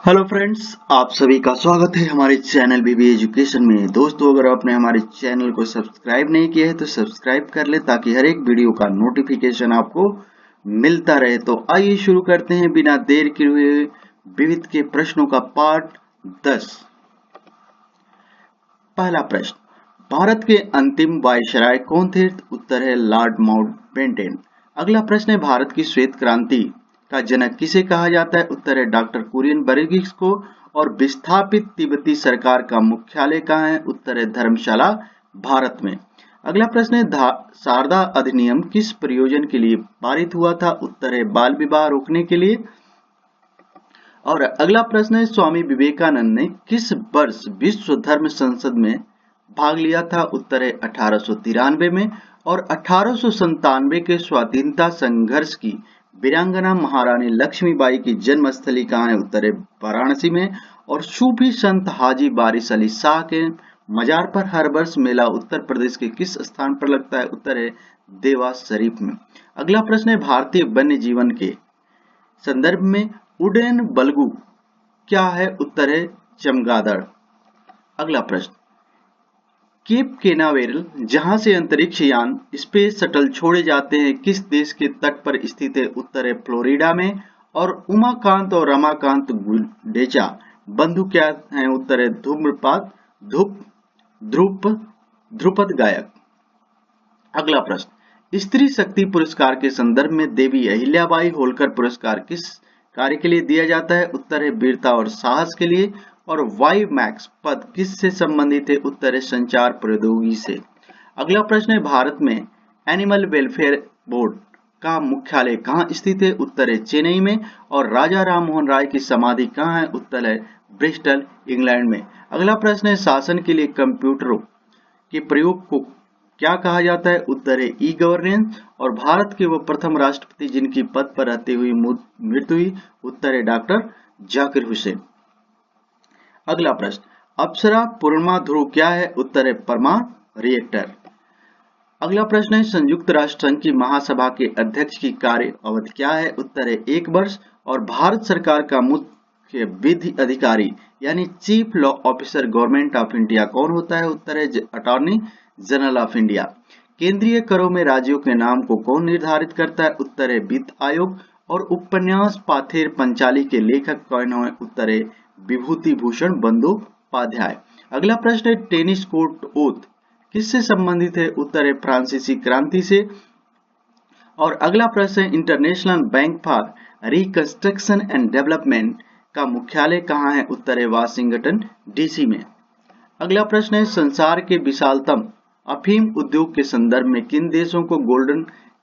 Hello friends, आप सभी का स्वागत है हमारे चैनल बीबी एजुकेशन में। दोस्तों, अगर आपने हमारे चैनल को सब्सक्राइब नहीं किया है तो सब्सक्राइब कर ले ताकि हर एक वीडियो का नोटिफिकेशन आपको मिलता रहे। तो आइए शुरू करते हैं बिना देर किए हुए विविध के प्रश्नों का पार्ट 10। पहला प्रश्न, भारत के अंतिम वायसराय कौन थे? उत्तर है लॉर्ड माउंटबेटन। अगला प्रश्न है, भारत की श्वेत क्रांति का जनक किसे कहा जाता है? उत्तर है डॉक्टर कुरियन बर्गिस को। और विस्थापित तिब्बती सरकार का मुख्यालय कहाँ है? उत्तर है धर्मशाला, भारत में। अगला प्रश्न है, शारदा अधिनियम किस प्रयोजन के लिए पारित हुआ था? उत्तर है बाल विवाह रोकने के लिए। और अगला प्रश्न है, स्वामी विवेकानंद ने किस वर्ष विश्व धर्म संसद में भाग लिया था? उत्तर है 1893 में। और 1897 के स्वतंत्रता संघर्ष की वीरांगना महारानी लक्ष्मीबाई की जन्मस्थली कहाँ है? उत्तर है वाराणसी में। और सूफी संत हाजी वारिस अली शाह के मजार पर हर वर्ष मेला उत्तर प्रदेश के किस स्थान पर लगता है? उत्तर है देवास शरीफ में। अगला प्रश्न है, भारतीय वन्य जीवन के संदर्भ में उड्डयन बलगु क्या है? उत्तर है चमगादड़। अगला प्रश्न, केप केनावेरल जहां से अंतरिक्ष यान स्पेस शटल छोड़े जाते हैं किस देश के तट पर स्थित है? उत्तर है फ्लोरिडा में। और उमाकांत और रमाकांत गुडेचा बंधु क्या है? उत्तर है धूम्रपात ध्रुपद गायक। अगला प्रश्न, स्त्री शक्ति पुरस्कार के संदर्भ में देवी अहिल्याबाई होलकर पुरस्कार किस कार्य के लिए दिया जाता है? उत्तर है वीरता और साहस के लिए। और वाई मैक्स पद किससे संबंधित है? उत्तर है संचार प्रौद्योगिकी से। अगला प्रश्न है, भारत में एनिमल वेलफेयर बोर्ड का मुख्यालय कहाँ स्थित है? उत्तर है चेन्नई में। और राजा राम मोहन राय की समाधि कहाँ है? उत्तर है ब्रिस्टल, इंग्लैंड में। अगला प्रश्न है, शासन के लिए कंप्यूटरों के प्रयोग को क्या कहा जाता है? उत्तर है ई गवर्नेंस। और भारत के वो प्रथम राष्ट्रपति जिनकी पद पर रहते हुए मृत्यु हुई? उत्तर है डॉक्टर जाकिर हुसैन। अगला प्रश्न, अप्सरा पूर्णिमा ध्रुव क्या है? उत्तर है परमाणु रिएक्टर। अगला प्रश्न है, संयुक्त राष्ट्र संघ की महासभा के अध्यक्ष की कार्य अवधि क्या है? उत्तर है 1 वर्ष। और भारत सरकार का मुख्य विधि अधिकारी यानी chief law officer government of India कौन होता है? उत्तर है अटॉर्नी जनरल ऑफ इंडिया। केंद्रीय करों में राज्यों के नाम को कौन निर्धारित करता है? उत्तर है वित्त आयोग। और उपन्यास पाथेर पंचाली के लेखक कौन है? उत्तर है विभूति भूषण बंदोपाध्याय। अगला प्रश्न है, टेनिस कोर्ट ओथ किससे संबंधित है? उत्तर है फ्रांसीसी क्रांति से। और अगला प्रश्न है, international bank for reconstruction and development का मुख्यालय कहाँ है? उत्तर है वाशिंगटन डीसी में। अगला प्रश्न है, संसार के विशालतम अफीम उद्योग के संदर्भ में किन देशों को गोल्डन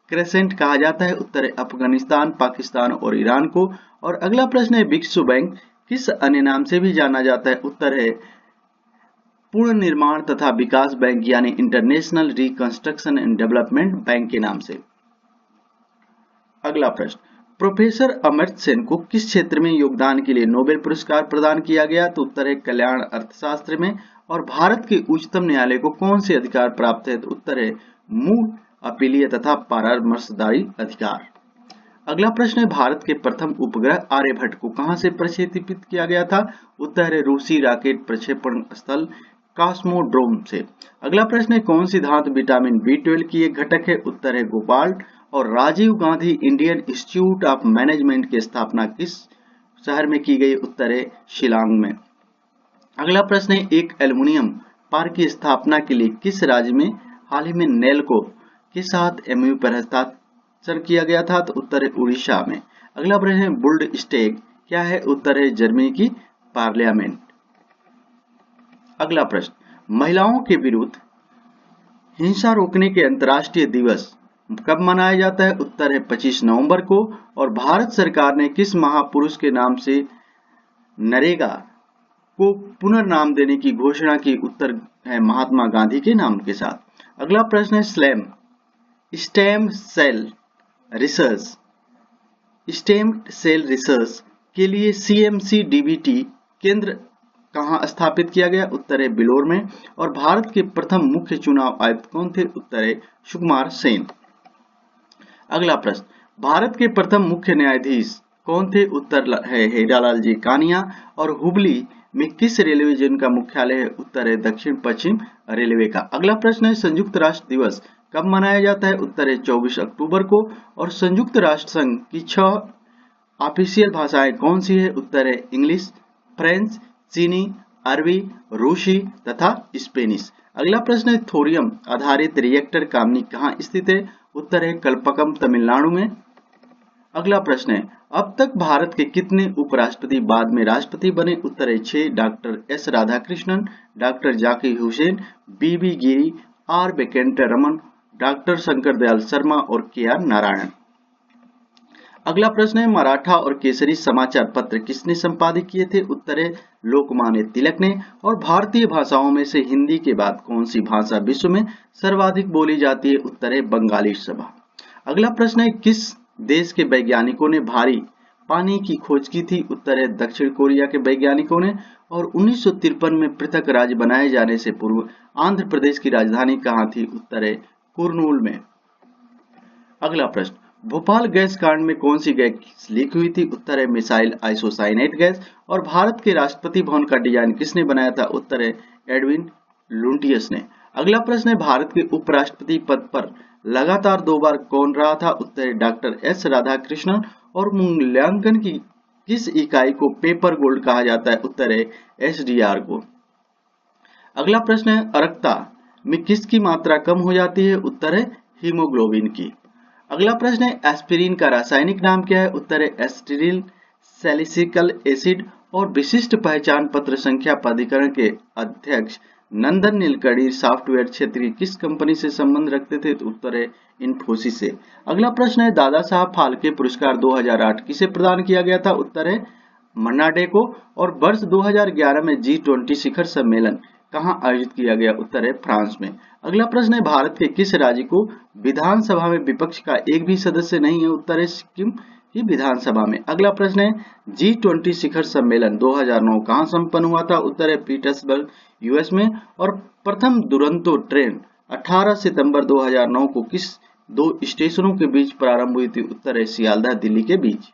क्रेसेंट कहा जाता है? उत्तर है अफगानिस्तान, पाकिस्तान और ईरान को। और अगला प्रश्न है, विश्व बैंक किस अन्य नाम से भी जाना जाता है? उत्तर है पूर्ण निर्माण तथा विकास बैंक यानी international reconstruction and development bank के नाम से। अगला प्रश्न, प्रोफेसर अमर्त्य सेन को किस क्षेत्र में योगदान के लिए नोबेल पुरस्कार प्रदान किया गया? तो उत्तर है कल्याण अर्थशास्त्र में। और भारत के उच्चतम न्यायालय को कौन से अधिकार प्राप्त है? तो उत्तर है मूल, अपीलीय तथा परामर्शदायी अधिकार। अगला प्रश्न है, भारत के प्रथम उपग्रह आर्यभट्ट को कहां से प्रक्षेपित किया गया था? उत्तर है रूसी रॉकेट प्रक्षेपण स्थल कॉस्मोड्रोम से। अगला प्रश्न है, कौन सी धातु विटामिन B12 की एक घटक है? उत्तर है कोबाल्ट। और Rajiv Gandhi Indian institute of management की स्थापना किस शहर में की गई? उत्तर है शिलांग में। अगला प्रश्न है, एक एल्युमिनियम पार्क की स्थापना के लिए किस राज्य में हाल ही में नेल्को के साथ MOU पर हस्ताक्षर किया गया था? तो उत्तर है उड़ीसा में। अगला प्रश्न है, बुल्ड स्टेग क्या है? उत्तर है जर्मनी की पार्लियामेंट। अगला प्रश्न, महिलाओं के विरुद्ध हिंसा रोकने के अंतर्राष्ट्रीय दिवस कब मनाया जाता है? उत्तर है 25 नवंबर को। और भारत सरकार ने किस महापुरुष के नाम से नरेगा को पुनर्नाम देने की घोषणा की? उत्तर है महात्मा गांधी के नाम के साथ। अगला प्रश्न है, स्टेम सेल रिसर्च के लिए CMC-DBT केंद्र कहां स्थापित किया गया? उत्तर है बिलोर में। और भारत के प्रथम मुख्य चुनाव आयुक्त कौन थे? उत्तर है सुकुमार सेन। अगला प्रश्न, भारत के प्रथम मुख्य न्यायाधीश कौन थे? उत्तर है हीरालाल जी कानिया। और हुबली में किस रेलवे जोन का मुख्यालय है? उत्तर है दक्षिण पश्चिम रेलवे का। अगला प्रश्न है संयुक्त राष्ट्र दिवस कब मनाया जाता है? उत्तर है 24 अक्टूबर को। और संयुक्त राष्ट्र संघ की 6 ऑफिशियल भाषाएं कौन सी है? उत्तर है इंग्लिश, फ्रेंच, चीनी, अरबी, रूसी तथा स्पेनिश। अगला प्रश्न है थोरियम आधारित रिएक्टर कामनी कहाँ स्थित है? उत्तर है कलपकम तमिलनाडु में। अगला प्रश्न है अब तक भारत के कितने उपराष्ट्रपति बाद में राष्ट्रपति बने? उत्तर है 6, doctor S Radhakrishnan, doctor Zakir Hussain, V V Giri, R Venkataraman, doctor Shankar Dayal Sharma और के आर नारायण। अगला प्रश्न है मराठा और केसरी समाचार पत्र किसने संपादित किए थे? उत्तर है लोकमान्य तिलक ने। और भारतीय भाषाओं में से हिंदी के बाद कौन सी भाषा विश्व में सर्वाधिक बोली जाती है? उत्तर है बंगाली सभा। अगला प्रश्न है किस देश के वैज्ञानिकों ने भारी पानी की खोज की थी? उत्तर है दक्षिण कोरिया के वैज्ञानिकों ने। और 1953 में पृथक राज्य बनाए जाने से पूर्व आंध्र प्रदेश की राजधानी कहाँ थी? उत्तर है कुर्नूल में। अगला प्रश्न भोपाल गैस कांड में कौन सी गैस लीक हुई थी? उत्तर है मिसाइल आइसोसाइनेट गैस। और भारत के राष्ट्रपति भवन का डिजाइन किसने बनाया था? उत्तर है एडविन लुटियस ने। अगला प्रश्न है भारत के उपराष्ट्रपति पद पर लगातार 2 बार कौन रहा था? उत्तर है डॉक्टर एस राधाकृष्णन। और मूल्यांकन की किस इकाई को पेपर गोल्ड कहा जाता है? उत्तर है SDR को। अगला प्रश्न है अरक्ता में किसकी मात्रा कम हो जाती है? उत्तर है हीमोग्लोबिन की। अगला प्रश्न है एस्पिरिन का रासायनिक नाम क्या है? उत्तर है एस्टिरिल सैलिसिलिक एसिड। और विशिष्ट पहचान पत्र संख्या प्राधिकरण के अध्यक्ष नंदन नीलकणी सॉफ्टवेयर क्षेत्र की किस कंपनी से संबंध रखते थे? तो उत्तर है इन्फोसिस से। अगला प्रश्न है दादा साहब फाल्के पुरस्कार 2008 किसे प्रदान किया गया था? उत्तर है मन्ना डे को। और वर्ष 2011 में G20 शिखर सम्मेलन कहाँ आयोजित किया गया? उत्तर है फ्रांस में। अगला प्रश्न है भारत के किस राज्य को विधानसभा में विपक्ष का एक भी सदस्य नहीं है? उत्तर है सिक्किम की विधानसभा में। अगला प्रश्न है G20 शिखर सम्मेलन 2009 कहाँ संपन्न हुआ था? उत्तर है पीटर्सबर्ग US में। और प्रथम दुरंतो ट्रेन 18 सितंबर 2009 को किस 2 स्टेशनों के बीच प्रारंभ हुई थी? उत्तर है सियालदह दिल्ली के बीच।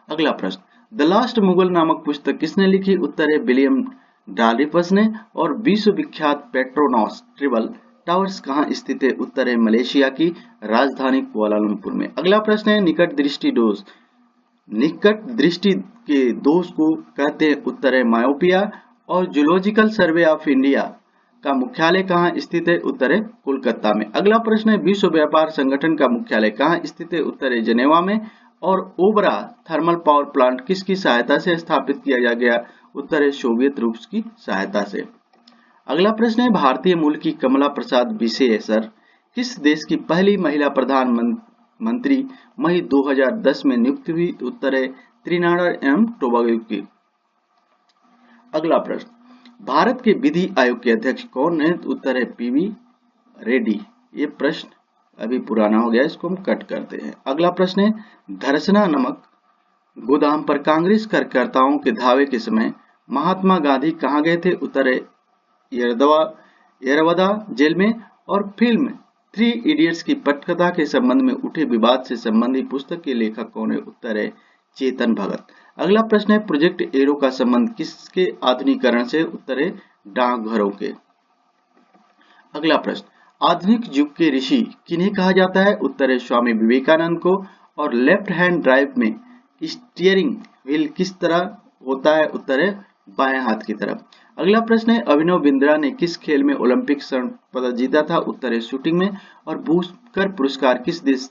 अगला प्रश्न द लास्ट मुगल नामक पुस्तक किसने लिखी? उत्तर है विलियम डाल्रिपस ने। और विश्व विख्यात पेट्रोनॉस ट्रिबल टावर्स कहाँ स्थित है? उत्तर है मलेशिया की राजधानी कुआलालंपुर में। अगला प्रश्न है निकट दृष्टि दोष के दोष को कहते हैं? उत्तर है मायोपिया। और जूलॉजिकल सर्वे ऑफ इंडिया का मुख्यालय कहाँ स्थित है? उत्तर है कोलकाता में। अगला प्रश्न है विश्व व्यापार संगठन का मुख्यालय कहाँ स्थित है? उत्तर है जेनेवा में। और ओबरा थर्मल पावर प्लांट किसकी सहायता से स्थापित किया गया? उत्तर है सोवियत रूस की सहायता से। अगला प्रश्न है भारतीय मूल की कमला प्रसाद बिसेसर किस देश की पहली प्रधानमंत्री मई 2010 में नियुक्त हुई? उत्तर है त्रिनिदाद एवं टोबैगो की। अगला प्रश्न भारत के विधि आयोग के अध्यक्ष कौन है? उत्तर है PV रेड्डी। ये प्रश्न अभी पुराना हो गया, इसको हम कट करते हैं। अगला प्रश्न है धरसना नमक गोदाम पर कांग्रेस कार्यकर्ताओं के धावे के समय महात्मा गांधी कहाँ गए थे? उत्तर है येरवदा जेल में। और फिल्म 3 इडियट्स की पटकथा के संबंध में उठे विवाद से संबंधित पुस्तक के लेखक कौन है? उत्तर है चेतन भगत। अगला प्रश्न है प्रोजेक्ट एरो का संबंध किसके आधुनिकीकरण से? उत्तर है डाकघरों के। अगला प्रश्न आधुनिक युग के ऋषि किन्हें कहा जाता है? उत्तर है स्वामी विवेकानंद को। और लेफ्ट हैंड ड्राइव में स्टीयरिंग व्हील किस तरह होता है? उत्तर है बाएं हाथ की तरफ। अगला प्रश्न है अभिनव बिंद्रा ने किस खेल में ओलंपिक स्वर्ण पदक जीता था? उत्तर है शूटिंग में। और बुकर पुरस्कार किस देश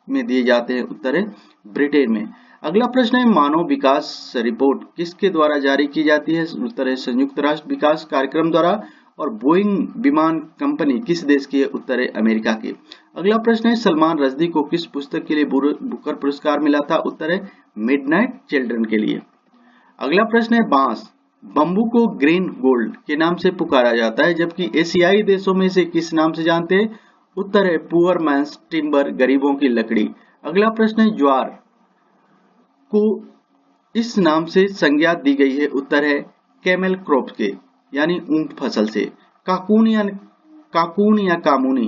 में दिए जाते हैं? उत्तर है ब्रिटेन में। अगला प्रश्न है मानव विकास रिपोर्ट किसके द्वारा जारी की जाती है? उत्तर है संयुक्त राष्ट्र विकास कार्यक्रम द्वारा। और बोइंग विमान कंपनी किस देश की है? उत्तर है अमेरिका की। अगला प्रश्न है सलमान रश्दी को किस पुस्तक के लिए बुकर पुरस्कार मिला था? उत्तर है मिडनाइट चिल्ड्रन के लिए। अगला प्रश्न है बांस बंबू को ग्रीन गोल्ड के नाम से पुकारा जाता है जबकि एशियाई देशों में से किस नाम से जानते हैं? उत्तर है पुअर मैन्स टिम्बर गरीबों की लकड़ी। अगला प्रश्न है ज्वार को इस नाम से संज्ञा दी गई है? उत्तर है कैमल क्रॉप के यानी ऊंट फसल से। काकून या कामुनी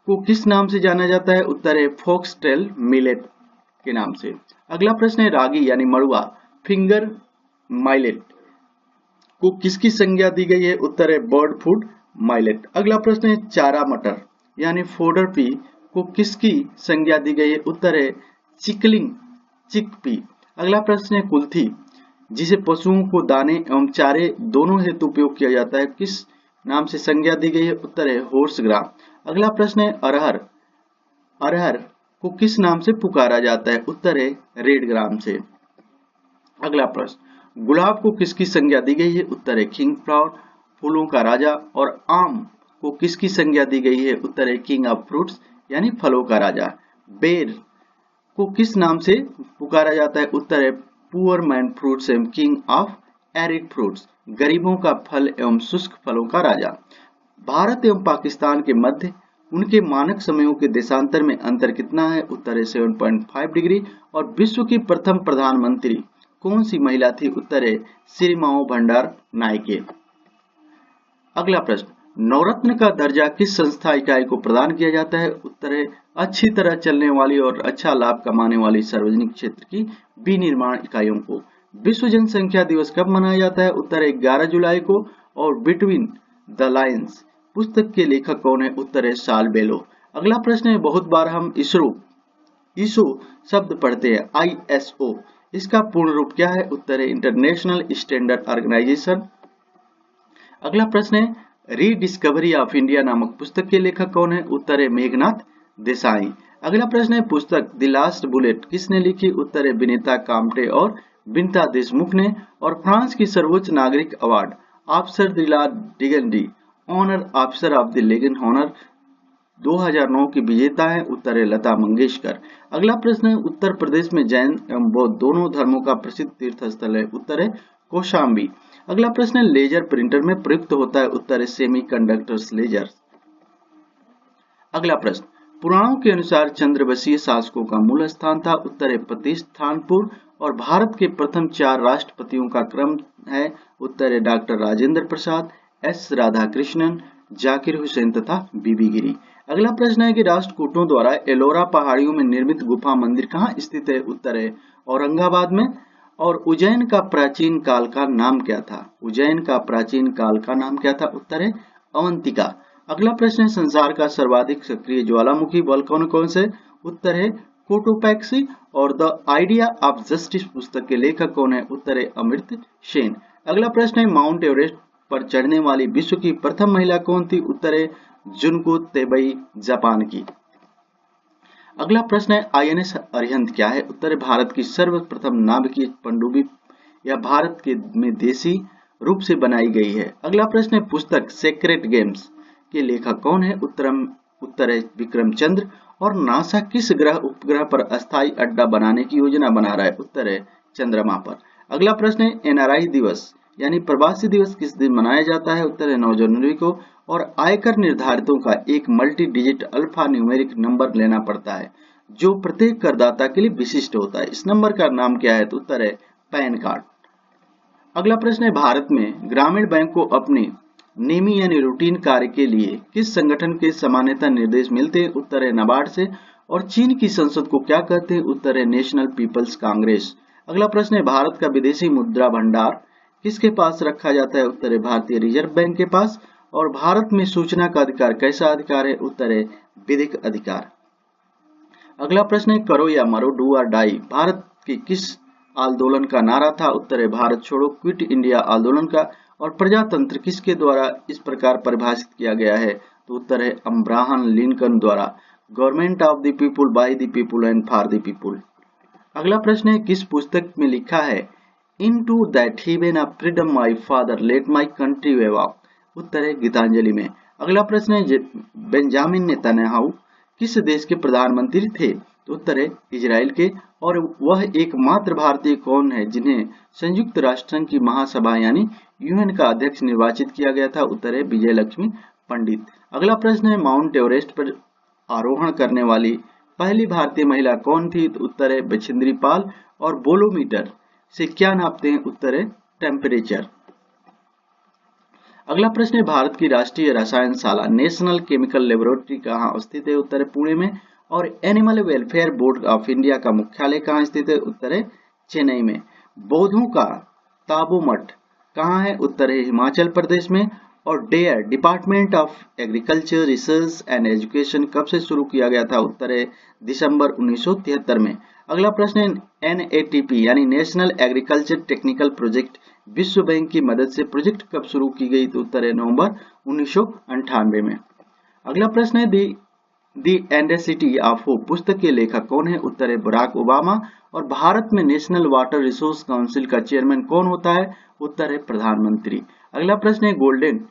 को किस नाम से जाना जाता है? उत्तर है फॉक्सटेल मिलेट। के नाम से। अगला प्रश्न है रागी यानी मड़ुआ फिंगर माइलेट को किसकी संज्ञा दी गई है? उत्तर है बर्ड फूड माइलेट। अगला प्रश्न है चारा मटर यानी फोडर पी को किसकी संज्ञा दी गई है? उत्तर है चिकलिंग चिकपी। अगला प्रश्न है कुल्थी जिसे पशुओं को दाने एवं चारे दोनों हेतु उपयोग किया जाता है, किस नाम से संज्ञा दी गई है? उत्तर है होर्स ग्राम। अगला प्रश्न है अरहर, अरहर को किस नाम से पुकारा जाता है? उत्तर है रेड ग्राम से। अगला प्रश्न गुलाब को किसकी संज्ञा दी गई है? उत्तर है किंग फ्लावर फूलों का राजा। और आम को किसकी संज्ञा दी गई है? उत्तर है किंग ऑफ फ्रूट्स यानी फलों का राजा। बेर को किस नाम से पुकारा जाता है? उत्तर है पुअर मैन फ्रूट्स एवं किंग ऑफ एरिड फ्रूट्स, गरीबों का फल एवं शुष्क फलों का राजा। भारत एवं पाकिस्तान के मध्य उनके मानक समयों के देशांतर में अंतर कितना है? उत्तर है 7.5 डिग्री। और विश्व की प्रथम प्रधानमंत्री कौन सी महिला थी? उत्तर है श्रीमाओ भंडार नायके। अगला प्रश्न नवरत्न का दर्जा किस संस्था इकाई को प्रदान किया जाता है? उत्तर है अच्छी तरह चलने वाली और अच्छा लाभ कमाने वाली सार्वजनिक क्षेत्र की विनिर्माण इकाइयों को। विश्व जनसंख्या दिवस कब मनाया जाता है? उत्तर है 11 जुलाई को। और बिटवीन द लाइन्स पुस्तक के लेखक कौन है? उत्तर है साल बेलो। अगला प्रश्न है बहुत बार हम इसो शब्द पढ़ते हैं, ISO इसका पूर्ण रूप क्या है? उत्तर है इंटरनेशनल स्टैंडर्ड ऑर्गेनाइजेशन। अगला प्रश्न है रीडिस्कवरी ऑफ इंडिया नामक पुस्तक के लेखक कौन है? उत्तर है मेघनाथ देसाई। अगला प्रश्न है पुस्तक द लास्ट बुलेट किसने लिखी? उत्तर है विनीता काम्टे और बिनता देशमुख ने। और फ्रांस की सर्वोच्च नागरिक अवार्ड ऑफिसर द ला डिगेंडी honour officer of the Legion honour 2009 की विजेता है? उत्तर है लता मंगेशकर। अगला प्रश्न है उत्तर प्रदेश में जैन एवं बौद्ध दोनों धर्मों का प्रसिद्ध तीर्थ स्थल है? उत्तर है कौशाम्बी। अगला प्रश्न है लेजर प्रिंटर में प्रयुक्त होता है? उत्तर है सेमीकंडक्टर्स लेजर। अगला प्रश्न पुराणों के अनुसार चंद्रवंशीय शासकों का मूल स्थान था? उत्तर है प्रतिष्ठानपुर। और भारत के प्रथम 4 राष्ट्रपतियों का क्रम है? उत्तर है डॉक्टर राजेंद्र प्रसाद, S राधाकृष्णन, जाकिर हुसैन तथा बीबी गिरी। अगला प्रश्न है कि राष्ट्रकूटों द्वारा एलोरा पहाड़ियों में निर्मित गुफा मंदिर कहाँ स्थित है? उत्तर है औरंगाबाद में। और उज्जैन का प्राचीन काल का नाम क्या था? उज्जैन का प्राचीन काल का नाम क्या था? उत्तर है अवंतिका। अगला प्रश्न है संसार का सर्वाधिक सक्रिय ज्वालामुखी बल कौन कौन से? उत्तर है कोटोपैक्सी। और द आइडिया ऑफ जस्टिस पुस्तक के लेखक कौन है? उत्तर है अमर्त्य सेन। अगला प्रश्न है माउंट एवरेस्ट पर चढ़ने वाली विश्व की प्रथम महिला कौन थी? उत्तर है जुनको तेबई जापान की। अगला प्रश्न है INS अरिहंत क्या है? उत्तर है भारत की सर्वप्रथम नाभिकीय पनडुब्बी या भारत के में देसी रूप से बनाई गई है। अगला प्रश्न है पुस्तक सेक्रेट गेम्स के लेखक कौन है? उत्तर है विक्रम चंद्र। और नासा किस ग्रह उपग्रह पर अस्थायी अड्डा बनाने की योजना बना रहा है? उत्तर है चंद्रमा पर। अगला प्रश्न है NRI दिवस यानी प्रवासी दिवस किस दिन मनाया जाता है? उत्तर है 9 जनवरी को। और आयकर निर्धारितों का एक multi digit alpha numeric number लेना पड़ता है जो प्रत्येक करदाता के लिए विशिष्ट होता है। इस नंबर का नाम क्या है? तो उत्तर है पैन कार्ड। अगला प्रश्न है भारत में ग्रामीण बैंक को अपने नेमी यानी रूटीन कार्य के लिए किस संगठन के सामान्यतः निर्देश मिलते हैं? उत्तर है नाबार्ड से। और चीन की संसद को क्या कहते हैं? उत्तर है नेशनल पीपल्स कांग्रेस। अगला प्रश्न है भारत का विदेशी मुद्रा भंडार किसके पास रखा जाता है? उत्तर है भारतीय रिजर्व बैंक के पास। और भारत में सूचना का अधिकार कैसा अधिकार है? उत्तर है विधिक अधिकार। अगला प्रश्न है करो या मरो डू और डाई भारत के किस आंदोलन का नारा था? उत्तर है भारत छोड़ो क्विट इंडिया आंदोलन का। और प्रजातंत्र किसके द्वारा इस प्रकार परिभाषित किया गया है? तो उत्तर है अब्राहम लिंकन द्वारा, government of the people by the people and for the people. अगला प्रश्न है किस पुस्तक में लिखा है into that heaven of freedom my father let my country wave of? उत्तर है गीतांजलि में। अगला प्रश्न है बेंजामिन नेतन्याहू किस देश के प्रधानमंत्री थे? तो उत्तर है इजराइल के। और वह एकमात्र भारतीय कौन है जिन्हें संयुक्त राष्ट्र संघ की महासभा यानी UN का अध्यक्ष निर्वाचित किया गया था? उत्तर है विजय लक्ष्मी पंडित। अगला प्रश्न है माउंट एवरेस्ट पर आरोहण करने वाली पहली भारतीय महिला कौन थी? तो उत्तर है बछेंद्री पाल। और बोलोमीटर से क्या नापते हैं? उत्तर है टेम्परेचर। अगला प्रश्न है भारत की राष्ट्रीय रसायनशाला नेशनल केमिकल लेबोरेटरी कहाँ स्थित है? उत्तर है पुणे में। और animal welfare board of India का मुख्यालय कहाँ स्थित है? उत्तर है चेन्नई में। बौद्धों का ताबू मठ कहाँ है? उत्तर है हिमाचल प्रदेश में। और DARE department of agriculture research and education कब से शुरू किया गया था? उत्तर है दिसंबर 1973 में। अगला प्रश्न है NATP यानी नेशनल एग्रीकल्चर टेक्निकल प्रोजेक्ट विश्व बैंक की मदद से प्रोजेक्ट कब शुरू की गई? तो उत्तर है नवंबर 1998 में। अगला प्रश्न है दी एंडेसिटी ऑफ होप पुस्तक के लेखक कौन है? उत्तर है बराक ओबामा। और भारत में नेशनल वाटर रिसोर्स काउंसिल का चेयरमैन कौन होता है? उत्तर है प्रधानमंत्री। अगला प्रश्न है गोल्डन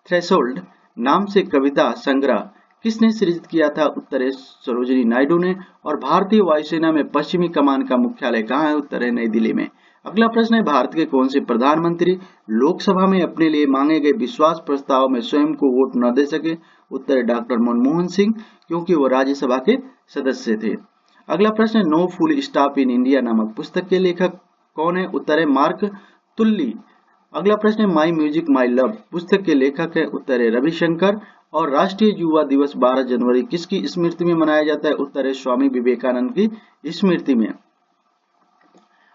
थ्रेशोल्ड नाम से कविता संग्रह किसने सृजित किया था? उत्तर है सरोजिनी नायडू ने। और भारतीय वायुसेना में पश्चिमी कमान का मुख्यालय कहाँ है? उत्तर है नई दिल्ली में। अगला प्रश्न है भारत के कौन से प्रधानमंत्री लोकसभा में अपने लिए मांगे गए विश्वास प्रस्ताव में स्वयं को वोट न दे सके? उत्तर है डॉक्टर मनमोहन सिंह, क्योंकि वो राज्यसभा के सदस्य थे। अगला प्रश्न है no full stop in India नामक पुस्तक के लेखक कौन है? उत्तर है मार्क तुल्ली। अगला प्रश्न है माई म्यूजिक माई लव पुस्तक के लेखक है? उत्तर है रविशंकर। और राष्ट्रीय युवा दिवस 12 जनवरी किसकी स्मृति में मनाया जाता है? उत्तर है स्वामी विवेकानंद की स्मृति में।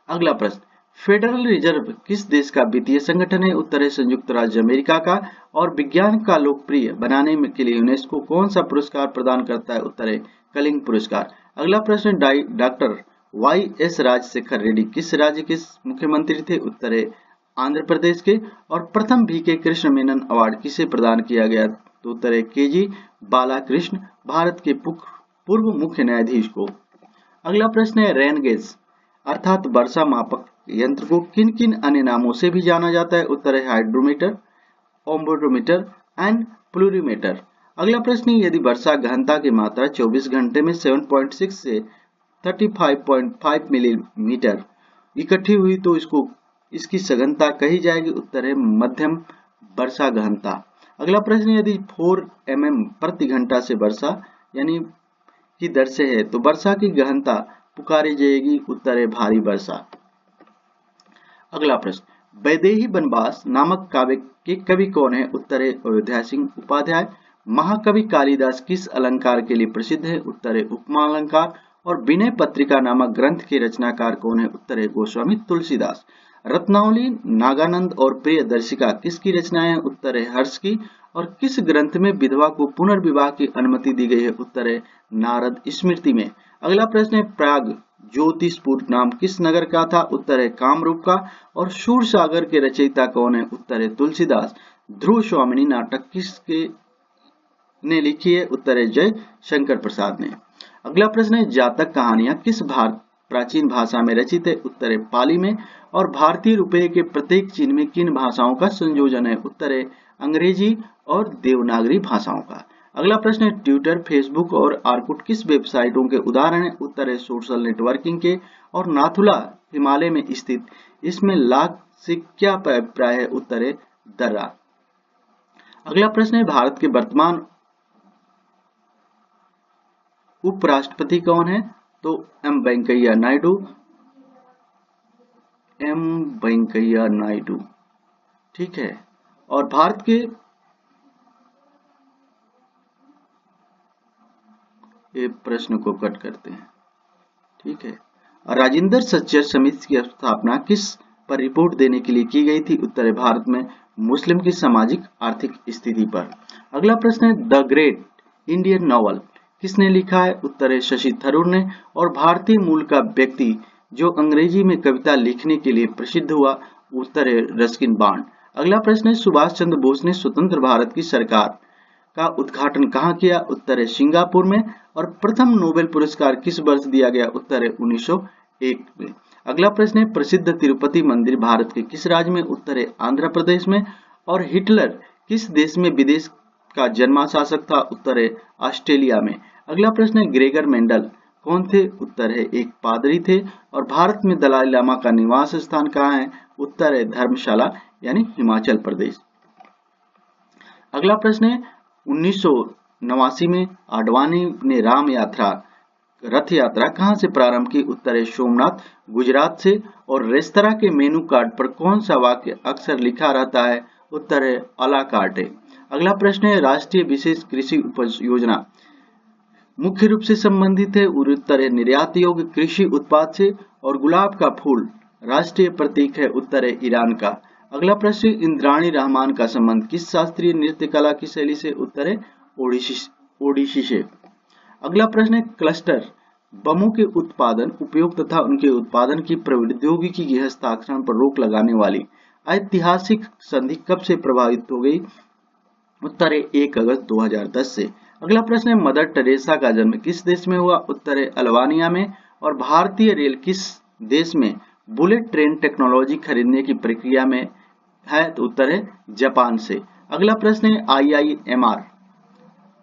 अगला प्रश्न फेडरल रिजर्व किस देश का वित्तीय संगठन है? उत्तर है संयुक्त राज्य अमेरिका का। और विज्ञान का लोकप्रिय बनाने के लिए यूनेस्को कौन सा पुरस्कार प्रदान करता है? उत्तर है कलिंग पुरस्कार। अगला प्रश्न डॉक्टर YS राजशेखर रेड्डी किस राज्य के मुख्यमंत्री थे? उत्तर है आंध्र प्रदेश के। और प्रथम VK कृष्ण मेनन अवार्ड किसे प्रदान किया गया? तो उत्तर है KG बालाकृष्ण, भारत के पूर्व मुख्य न्यायाधीश को। अगला प्रश्न है रेन गेज अर्थात वर्षा मापक यंत्र को किन किन अन्य नामों से भी जाना जाता है? उत्तर है हाइड्रोमीटर, ओम्बोमीटर एंड प्लूरीमीटर। अगला प्रश्न यदि वर्षा गहनता की मात्रा 24 घंटे में 7.6 से 35.5 मिलीमीटर इकट्ठी हुई तो इसकी सघनता कही जाएगी? उत्तर है मध्यम वर्षा गहनता। अगला प्रश्न यदि 4 mm प्रति घंटा से वर्षा यानी की दर से है तो वर्षा की गहनता पुकारी जाएगी? उत्तर है भारी वर्षा। अगला प्रश्न वैदेही वनवास नामक काव्य के कवि कौन है? उत्तर है अयोध्या सिंह उपाध्याय। महाकवि कालिदास किस अलंकार के लिए प्रसिद्ध है? उत्तर है उपमा अलंकार। और विनय पत्रिका नामक ग्रंथ के रचनाकार कौन है? उत्तर है गोस्वामी तुलसीदास। रत्नावली नागानंद और प्रियदर्शिका किसकी रचनाएं हैं? उत्तर है हर्ष की। और किस ग्रंथ में विधवा को पुनर्विवाह की अनुमति दी गई है? उत्तर है नारद स्मृति में। अगला प्रश्न है प्राग ज्योतिषपुर नाम किस नगर का था? उत्तर है कामरूप का। और सूरसागर के रचयिता कौन है? उत्तर है तुलसीदास। ध्रुव स्वामिनी नाटक किसके ने लिखी है? उत्तर है जय शंकर प्रसाद ने। अगला प्रश्न है जातक कहानियां किस प्राचीन भाषा में रचित है? उत्तर है पाली में। और भारतीय रुपये के प्रत्येक चिन्ह में किन भाषाओं का संयोजन है? उत्तर है अंग्रेजी और देवनागरी भाषाओं का। अगला प्रश्न है ट्विटर, फेसबुक और आर्कुट किस वेबसाइटों के उदाहरण है? उत्तर है सोशल नेटवर्किंग के। और नाथुला हिमालय में स्थित इसमें लाख से क्या अभिप्राय है? उत्तर है दर्रा। अगला प्रश्न है भारत के वर्तमान उपराष्ट्रपति कौन है? तो M वेंकैया नायडू। ठीक है। और भारत के प्रश्न को कट करते हैं। ठीक है। राजेंद्र सच्चर समिति की स्थापना किस पर रिपोर्ट देने के लिए की गई थी? उत्तर है भारत में मुस्लिम की सामाजिक आर्थिक स्थिति पर। अगला प्रश्न है द ग्रेट इंडियन नॉवल किसने लिखा है? उत्तर है शशि थरूर ने। और भारतीय मूल का व्यक्ति जो अंग्रेजी में कविता लिखने के लिए प्रसिद्ध हुआ? उत्तर है रस्किन बॉन्ड। अगला प्रश्न है सुभाष चंद्र बोस ने स्वतंत्र भारत की सरकार का उद्घाटन कहाँ किया? उत्तर है सिंगापुर में। और प्रथम नोबेल पुरस्कार किस वर्ष दिया गया? उत्तर है 1901 में। अगला प्रश्न है प्रसिद्ध तिरुपति मंदिर भारत के किस राज्य में? उत्तर है आंध्र प्रदेश में। और हिटलर किस देश में विदेश का जन्मा शासक था? उत्तर है ऑस्ट्रेलिया में। अगला प्रश्न है ग्रेगर मेंडल कौन थे? उत्तर है एक पादरी थे। और भारत में दलाई लामा का निवास स्थान कहाँ है? उत्तर है धर्मशाला यानी हिमाचल प्रदेश। अगला प्रश्न है 1989 में आडवाणी ने रथ यात्रा कहां से प्रारंभ की? उत्तर है सोमनाथ गुजरात से। और रेस्तरां के मेनू कार्ड पर कौन सा वाक्य अक्सर लिखा रहता है? उत्तर है अला कार्टे। अगला प्रश्न है राष्ट्रीय विशेष कृषि उपज योजना मुख्य रूप से संबंधित है उत्तर है निर्यात योग्य कृषि उत्पाद से, और गुलाब का फूल राष्ट्रीय प्रतीक है उत्तर है ईरान का। अगला प्रश्न, इंद्राणी रहमान का संबंध किस शास्त्रीय नृत्य कला की शैली से, उत्तर है ओडिसी से। अगला प्रश्न है, क्लस्टर बमों के उत्पादन, उपयोग तथा उनके उत्पादन की प्रौद्योगिकी के हस्ताक्षरण पर रोक लगाने वाली ऐतिहासिक संधि कब से प्रभावित हो गई, उत्तर है 1 अगस्त 2010 से। अगला प्रश्न है, मदर टेरेसा का जन्म किस देश में हुआ, उत्तर है अल्बानिया में। और भारतीय रेल किस देश में बुलेट ट्रेन टेक्नोलॉजी खरीदने की प्रक्रिया में है, तो उत्तर है जापान से। अगला प्रश्न है,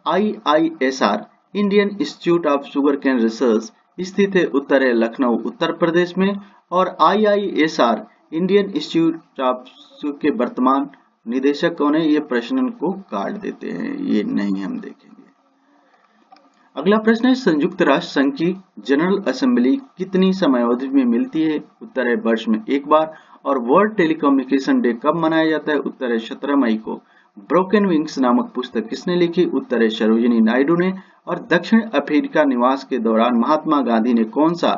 IISR Indian institute of sugar cane research स्थित है, उत्तर है लखनऊ उत्तर प्रदेश में। और IISR इंडियन इंस्टीट्यूट ऑफ के वर्तमान निदेशक कौन है, ये प्रश्न को काट देते हैं, ये नहीं हम देखेंगे। अगला प्रश्न है, संयुक्त राष्ट्र संघ की जनरल असेंबली कितनी समयावधि में मिलती है, उत्तर है वर्ष में एक बार। और वर्ल्ड टेलीकम्युनिकेशन डे कब मनाया जाता है, उत्तर है 17 मई को। ब्रोकन विंग्स नामक पुस्तक किसने लिखी, उत्तर है सरोजिनी नायडू ने। और दक्षिण अफ्रीका निवास के दौरान महात्मा गांधी ने कौन सा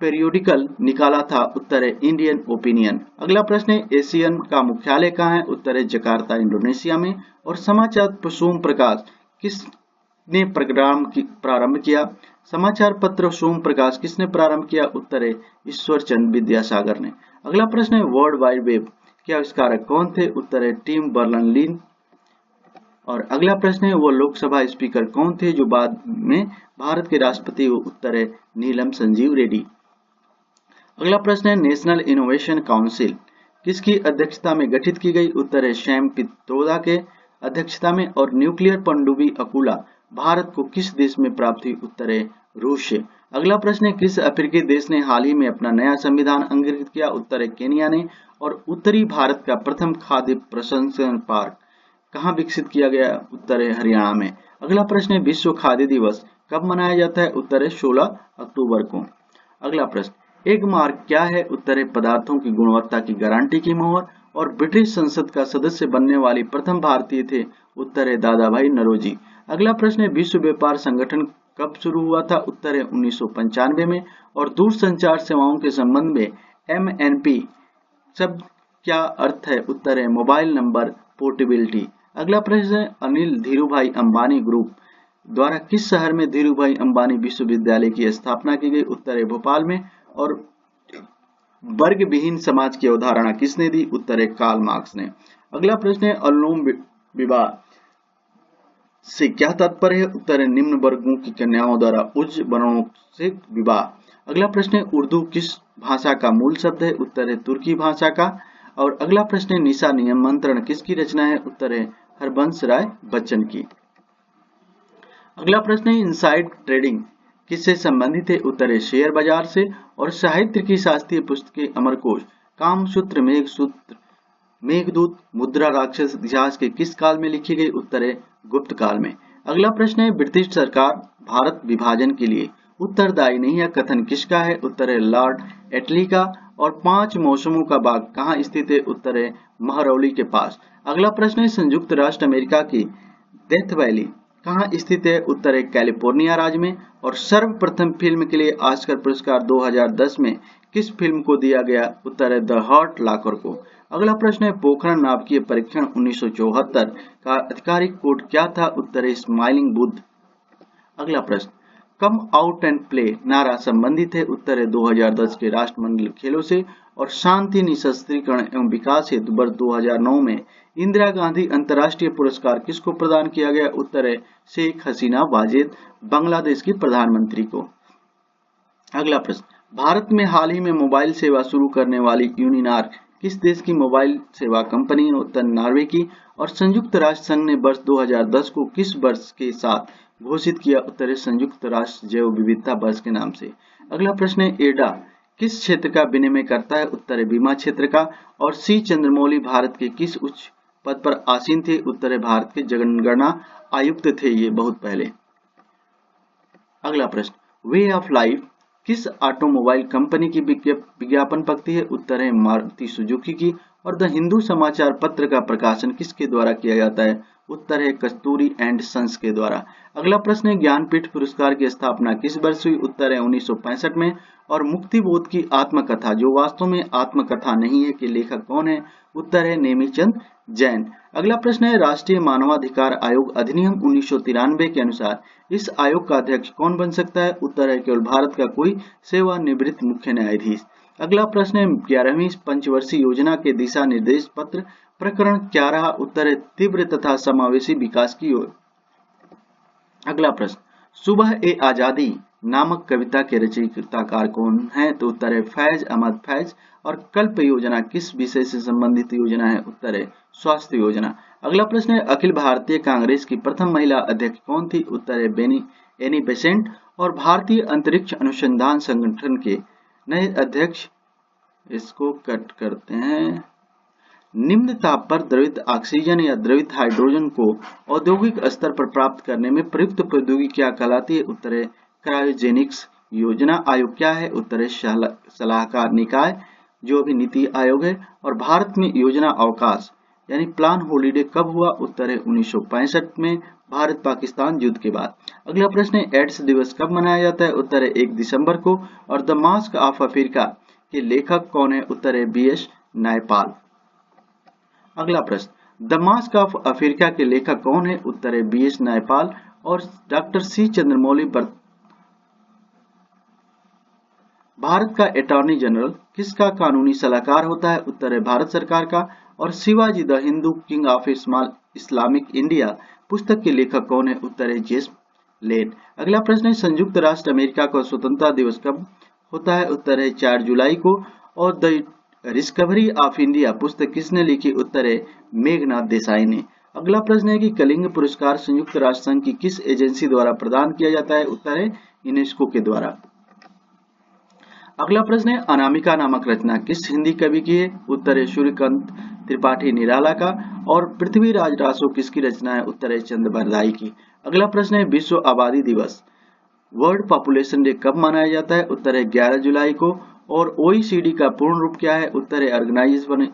पेरियोडिकल निकाला था, उत्तर है इंडियन ओपिनियन। अगला प्रश्न है, एशियन का मुख्यालय कहाँ है, उत्तर है जकार्ता इंडोनेशिया में। और समाचार सोम प्रकाश किसने प्रारंभ किया, समाचार पत्र सोम प्रकाश किसने प्रारंभ किया, उत्तर है ईश्वर चंद्र विद्यासागर ने। अगला प्रश्न है, वर्ल्ड वाइड वेब के आविष्कारक कौन थे, उत्तर है टिम बर्नर्स-ली। और अगला प्रश्न है, वो लोकसभा स्पीकर कौन थे जो बाद में भारत के राष्ट्रपति हुए, उत्तर है नीलम संजीव रेड्डी। अगला प्रश्न है, नेशनल इनोवेशन काउंसिल किसकी अध्यक्षता में गठित की गई, उत्तर है सैम पित्रोदा के अध्यक्षता में। और न्यूक्लियर पनडुब्बी अकुला भारत को किस देश में प्राप्त हुई, उत्तर है रूस से। अगला प्रश्न है, किस अफ्रीकी देश ने हाल ही में अपना नया संविधान अंगीकृत किया, उत्तर है केनिया ने। और उत्तरी भारत का प्रथम खाद्य प्रसंस्करण पार्क कहाँ विकसित किया गया, उत्तर है हरियाणा में। अगला प्रश्न है, विश्व खाद्य दिवस कब मनाया जाता है, उत्तर है 16 अक्टूबर को। अगला प्रश्न, एग मार्क क्या है, उत्तर है पदार्थों की गुणवत्ता की गारंटी की मोहर। और ब्रिटिश संसद का सदस्य बनने वाली प्रथम भारतीय थे, उत्तर है दादा भाई नौरोजी। अगला प्रश्न है, विश्व व्यापार संगठन कब शुरू हुआ था, उत्तर है 1995 में। और दूरसंचार सेवाओं के संबंध में MNP शब्द क्या अर्थ है, उत्तर है मोबाइल नंबर पोर्टेबिलिटी। अगला प्रश्न है, अनिल धीरूभाई अंबानी ग्रुप द्वारा किस शहर में धीरूभाई अंबानी विश्वविद्यालय की स्थापना की गई, उत्तर है भोपाल में। और वर्ग विहीन समाज की अवधारणा किसने दी, उत्तर है कार्ल मार्क्स ने। अगला प्रश्न है, अनुलोम विवाह से क्या तात्पर्य है, उत्तर है निम्न वर्गों की कन्याओं द्वारा उच्च वर्णों से विवाह। अगला प्रश्न है, उर्दू किस भाषा का मूल शब्द है, उत्तर है तुर्की भाषा का। और अगला प्रश्न है, निशा नियंत्रण किसकी रचना है, उत्तर है हरबंश राय बच्चन की। अगला प्रश्न है, इनसाइड ट्रेडिंग किससे संबंधित है, उत्तर है शेयर बाजार से। और साहित्य की शास्त्रीय पुस्तकें अमरकोश, कामसूत्र, मेघदूत, मुद्रा राक्षस इतिहास के किस काल में लिखी गई, उत्तर है गुप्त काल में। अगला प्रश्न है, ब्रिटिश सरकार भारत विभाजन के लिए उत्तरदायी नहीं है कथन किसका है, उत्तर है लॉर्ड एटली का। और 5 मौसमों का बाग कहाँ स्थित है, उत्तर है महरौली के पास। अगला प्रश्न है, संयुक्त राष्ट्र अमेरिका की डेथ वैली कहाँ स्थित है, उत्तर है कैलिफोर्निया राज्य में। और सर्वप्रथम फिल्म के लिए ऑस्कर पुरस्कार 2010 में किस फिल्म को दिया गया, उत्तर है द हर्ट लॉकर को। अगला प्रश्न है, पोखरण नाभिकीय परीक्षण 1974 का आधिकारिक कोड क्या था, उत्तर है स्माइलिंग बुद्ध। अगला प्रश्न, कम आउट एंड प्ले नारा संबंधित है, उत्तर है 2010 के राष्ट्रमंडल खेलों से। और शांति, निशस्त्रीकरण एवं विकास हेतु वर्ष 2009 में इंदिरा गांधी अंतर्राष्ट्रीय पुरस्कार किसको प्रदान किया गया, उत्तर है शेख हसीना वाजेद, बांग्लादेश की प्रधानमंत्री को। अगला प्रश्न, भारत में हाल ही में मोबाइल सेवा शुरू करने वाली यूनिनॉर किस देश की मोबाइल सेवा कंपनी, उत्तर नॉर्वे की। और संयुक्त राष्ट्र संघ ने वर्ष 2010 को किस वर्ष के साथ घोषित किया, उत्तर है संयुक्त राष्ट्र जैव विविधता वर्ष के नाम से। अगला प्रश्न है, एडा किस क्षेत्र का विनिमय करता है, उत्तर है बीमा क्षेत्र का। और सी चंद्रमौली भारत के किस उच्च पद पर आसीन थे, उत्तर है भारत के जनगणना आयुक्त थे ये बहुत पहले। अगला प्रश्न, वे ऑफ लाइफ किस ऑटोमोबाइल कंपनी की विज्ञापन पंक्ति है, उत्तर है मारुति सुजुकी की। और द हिंदू समाचार पत्र का प्रकाशन किसके द्वारा किया जाता है? उत्तर है कस्तूरी एंड सन्स के द्वारा। अगला प्रश्न है ज्ञानपीठ पुरस्कार की स्थापना किस वर्ष हुई? उत्तर है 1965 में। और मुक्तिबोध की आत्मकथा, जो वास्तव में आत्मकथा नहीं है, के लेखक कौन है? उत्तर है नेमीचंद जैन। अगला प्रश्न है राष्ट्रीय मानवाधिकार आयोग अधिनियम 1993 के अनुसार इस आयोग का अध्यक्ष कौन बन सकता है? उत्तर है केवल भारत का कोई सेवानिवृत्त मुख्य न्यायाधीश। अगला प्रश्न है 11वीं पंचवर्षीय योजना के दिशा निर्देश पत्र प्रकरण क्या रहा? उत्तर है तीव्र तथा समावेशी विकास की ओर। अगला प्रश्न सुबह ए आजादी नामक कविता के रचयिताकार कौन है? तो उत्तर है फैज अहमद फैज। और कल्प योजना किस विषय से संबंधित योजना है? उत्तर है स्वास्थ्य योजना। अगला प्रश्न है अखिल भारतीय कांग्रेस की प्रथम महिला अध्यक्ष कौन थी? उत्तर है एनी बेसेंट। और भारतीय अंतरिक्ष अनुसंधान संगठन के नए अध्यक्ष, इसको कट करते हैं, निम्न ताप पर द्रवित ऑक्सीजन या द्रवित हाइड्रोजन को औद्योगिक स्तर पर प्राप्त करने में प्रयुक्त प्रौद्योगिकी क्या कहलाती है? उत्तर है क्रायोजेनिक्स। योजना आयोग क्या है? उत्तर है सलाहकार निकाय, जो अभी नीति आयोग है। और भारत में योजना अवकाश यानी प्लान हॉलीडे कब हुआ? उत्तर है 1965 में, भारत पाकिस्तान युद्ध के बाद। अगला प्रश्न है एड्स दिवस कब मनाया जाता है? उत्तर है 1 दिसंबर को। और द मास्क ऑफ अफ्रीका के लेखक कौन है? उत्तर है BS नायपाल। अगला प्रश्न द मास्क ऑफ अफ्रीका के लेखक कौन है? उत्तर है BS नायपाल। और डॉक्टर C चंद्रमौली भारत का अटॉर्नी जनरल किसका कानूनी सलाहकार होता है? उत्तर है भारत सरकार का। और Shivaji the Hindu king of Islamic India पुस्तक के लेखक कौन है? उत्तर है JS लेन। अगला प्रश्न है संयुक्त राष्ट्र अमेरिका का स्वतंत्रता दिवस कब होता है? उत्तर है 4 जुलाई को। और द डिस्कवरी ऑफ इंडिया पुस्तक किसने लिखी? उत्तर है मेघनाथ देसाई ने। अगला प्रश्न है कि कलिंग पुरस्कार संयुक्त राष्ट्र संघ की किस एजेंसी द्वारा प्रदान किया जाता है? उत्तर है यूनेस्को के द्वारा। अगला प्रश्न है अनामिका नामक रचना किस हिंदी कवि की है? उत्तर है सूर्यकांत त्रिपाठी निराला का। और पृथ्वीराज रासो किसकी रचना है? उत्तर है चंद्रबरदाई की। अगला प्रश्न है विश्व आबादी दिवस वर्ल्ड पॉपुलेशन डे कब मनाया जाता है? उत्तर है 11 जुलाई को। और OECD का पूर्ण रूप क्या है? उत्तर है organisation